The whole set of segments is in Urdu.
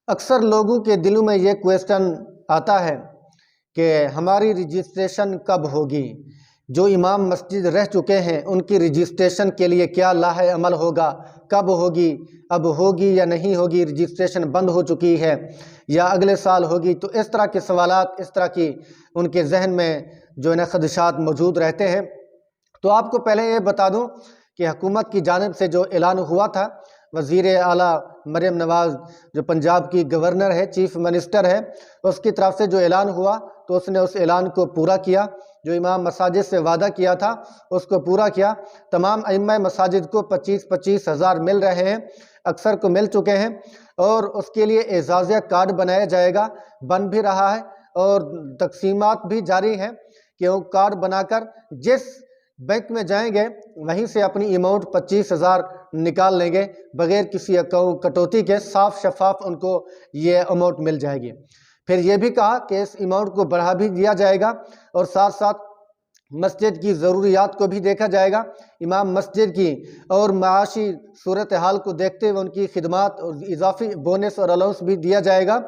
اکثر لوگوں کے دلوں میں یہ کویسچن آتا ہے کہ ہماری رجسٹریشن کب ہوگی؟ جو امام مسجد رہ چکے ہیں ان کی رجسٹریشن کے لیے کیا لاہ عمل ہوگا؟ کب ہوگی؟ اب ہوگی یا نہیں ہوگی؟ رجسٹریشن بند ہو چکی ہے یا اگلے سال ہوگی؟ تو اس طرح کے سوالات، اس طرح کی ان کے ذہن میں جو ہے نا خدشات موجود رہتے ہیں۔ تو آپ کو پہلے یہ بتا دوں کہ حکومت کی جانب سے جو اعلان ہوا تھا، وزیر اعلیٰ مریم نواز جو پنجاب کی گورنر ہے، چیف منسٹر ہے، اس کی طرف سے جو اعلان ہوا تو اس نے اس اعلان کو پورا کیا۔ جو امام مساجد سے وعدہ کیا تھا اس کو پورا کیا۔ تمام ائمہ مساجد کو 25 ہزار مل رہے ہیں، اکثر کو مل چکے ہیں، اور اس کے لیے اعزازیہ کارڈ بنایا جائے گا، بن بھی رہا ہے، اور تقسیمات بھی جاری ہیں کہ وہ کارڈ بنا کر جس بینک میں جائیں گے وہیں سے اپنی اماؤنٹ 25 ہزار نکال لیں گے، بغیر کسی کٹوتی کے صاف شفاف ان کو یہ اماؤنٹ مل جائے گی۔ پھر یہ بھی کہا کہ اس اماؤنٹ کو بڑھا بھی دیا جائے گا، اور ساتھ ساتھ مسجد کی ضروریات کو بھی دیکھا جائے گا۔ امام مسجد کی اور معاشی صورتحال کو دیکھتے ہوئے ان کی خدمات اور اضافی بونس اور الاؤنس بھی دیا جائے گا۔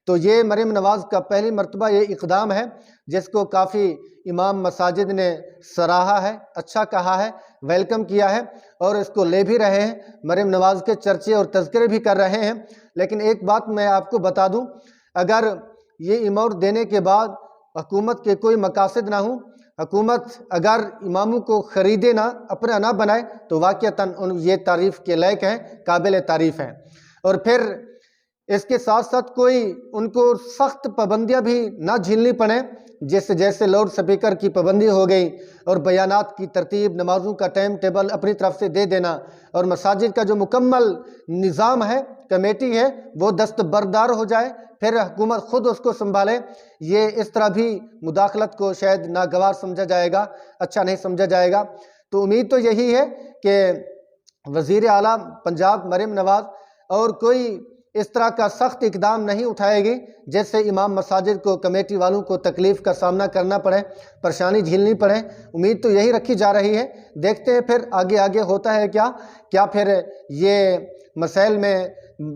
تو یہ مریم نواز کا پہلی مرتبہ یہ اقدام ہے جس کو کافی امام مساجد نے سراہا ہے، اچھا کہا ہے، ویلکم کیا ہے، اور اس کو لے بھی رہے ہیں، مریم نواز کے چرچے اور تذکرے بھی کر رہے ہیں۔ لیکن ایک بات میں آپ کو بتا دوں، اگر یہ اماؤنٹ دینے کے بعد حکومت کے کوئی مقاصد نہ ہوں، حکومت اگر اماموں کو خریدے نہ، اپنا نہ بنائے، تو واقعتاً یہ تعریف کے لائق ہیں، قابل تعریف ہیں۔ اور پھر اس کے ساتھ ساتھ کوئی ان کو سخت پابندیاں بھی نہ جھیلنی پڑیں، جیسے لاؤڈ سپیکر کی پابندی ہو گئی، اور بیانات کی ترتیب، نمازوں کا ٹائم ٹیبل اپنی طرف سے دے دینا، اور مساجد کا جو مکمل نظام ہے، کمیٹی ہے، وہ دستبردار ہو جائے، پھر حکومت خود اس کو سنبھالے۔ یہ اس طرح بھی مداخلت کو شاید ناگوار سمجھا جائے گا، اچھا نہیں سمجھا جائے گا۔ تو امید تو یہی ہے کہ وزیر اعلیٰ پنجاب مریم نواز اور کوئی اس طرح کا سخت اقدام نہیں اٹھائے گی جس سے امام مساجد کو، کمیٹی والوں کو تکلیف کا سامنا کرنا پڑے، پریشانی جھیلنی پڑے۔ امید تو یہی رکھی جا رہی ہے، دیکھتے ہیں پھر آگے ہوتا ہے کیا پھر یہ مسائل میں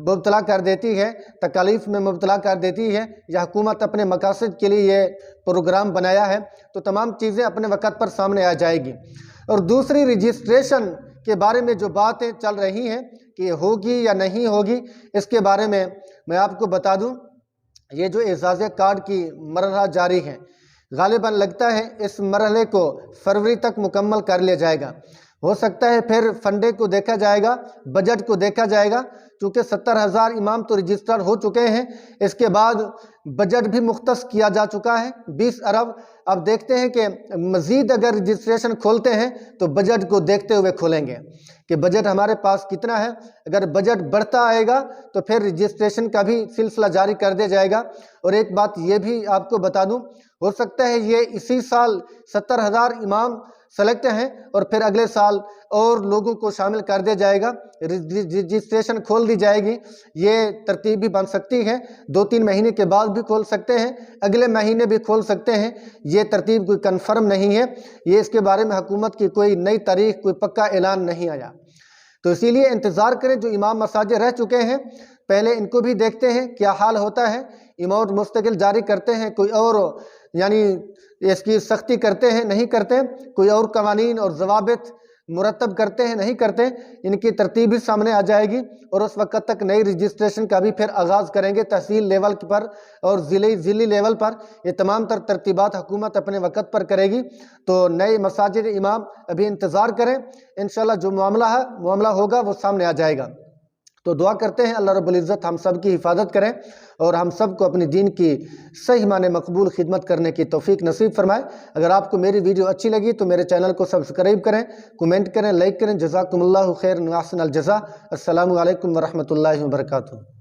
مبتلا کر دیتی ہے، تکالیف میں مبتلا کر دیتی ہے، یا حکومت اپنے مقاصد کے لیے یہ پروگرام بنایا ہے، تو تمام چیزیں اپنے وقت پر سامنے آ جائے گی۔ اور دوسری، رجسٹریشن کے بارے میں جو باتیں چل رہی ہیں کہ ہوگی یا نہیں ہوگی، اس کے بارے میں آپ کو بتا دوں، یہ جو اعزازیہ کارڈ کی مرحلہ جاری ہے، غالباً لگتا ہے اس مرحلے کو فروری تک مکمل کر لیا جائے گا۔ ہو سکتا ہے پھر فنڈے کو دیکھا جائے گا، بجٹ کو دیکھا جائے گا، چونکہ 70,000 امام تو رجسٹر ہو چکے ہیں، اس کے بعد بجٹ بھی مختص کیا جا چکا ہے 20 ارب۔ اب دیکھتے ہیں کہ مزید اگر رجسٹریشن کھولتے ہیں تو بجٹ کو دیکھتے ہوئے کھولیں گے کہ بجٹ ہمارے پاس کتنا ہے۔ اگر بجٹ بڑھتا آئے گا تو پھر رجسٹریشن کا بھی سلسلہ جاری کر دیا جائے گا۔ اور ایک بات یہ بھی آپ کو بتا دوں، ہو سکتا ہے یہ اسی سال 70,000 امام سلیکٹ ہیں اور پھر اگلے سال اور لوگوں کو شامل کر دیا جائے گا، رجسٹریشن کھول دی جائے گی۔ یہ ترتیب بھی بن سکتی ہے، 2-3 مہینے کے بعد بھی کھول سکتے ہیں، اگلے مہینے بھی کھول سکتے ہیں، یہ ترتیب کوئی کنفرم نہیں ہے۔ یہ اس کے بارے میں حکومت کی کوئی نئی تاریخ، کوئی پکا اعلان نہیں آیا، تو اسی لیے انتظار کریں۔ جو امام مساجد رہ چکے ہیں پہلے ان کو بھی دیکھتے ہیں کیا حال ہوتا ہے، اماؤنٹ مستقل جاری کرتے ہیں، کوئی اور یعنی اس کی سختی کرتے ہیں نہیں کرتے، کوئی اور قوانین اور ضوابط مرتب کرتے ہیں نہیں کرتے، ان کی ترتیب بھی سامنے آ جائے گی، اور اس وقت تک نئی رجسٹریشن کا بھی پھر آغاز کریں گے تحصیل لیول پر اور ضلعی لیول پر۔ یہ تمام ترتیبات حکومت اپنے وقت پر کرے گی۔ تو نئے مساجد امام ابھی انتظار کریں، انشاءاللہ جو معاملہ ہوگا وہ سامنے آ جائے گا۔ تو دعا کرتے ہیں اللہ رب العزت ہم سب کی حفاظت کریں اور ہم سب کو اپنی دین کی صحیح معنی مقبول خدمت کرنے کی توفیق نصیب فرمائے۔ اگر آپ کو میری ویڈیو اچھی لگی تو میرے چینل کو سبسکرائب کریں، کمنٹ کریں، لائک کریں۔ جزاکم اللہ خیر، احسن الجزا۔ السلام علیکم ورحمۃ اللہ وبرکاتہ۔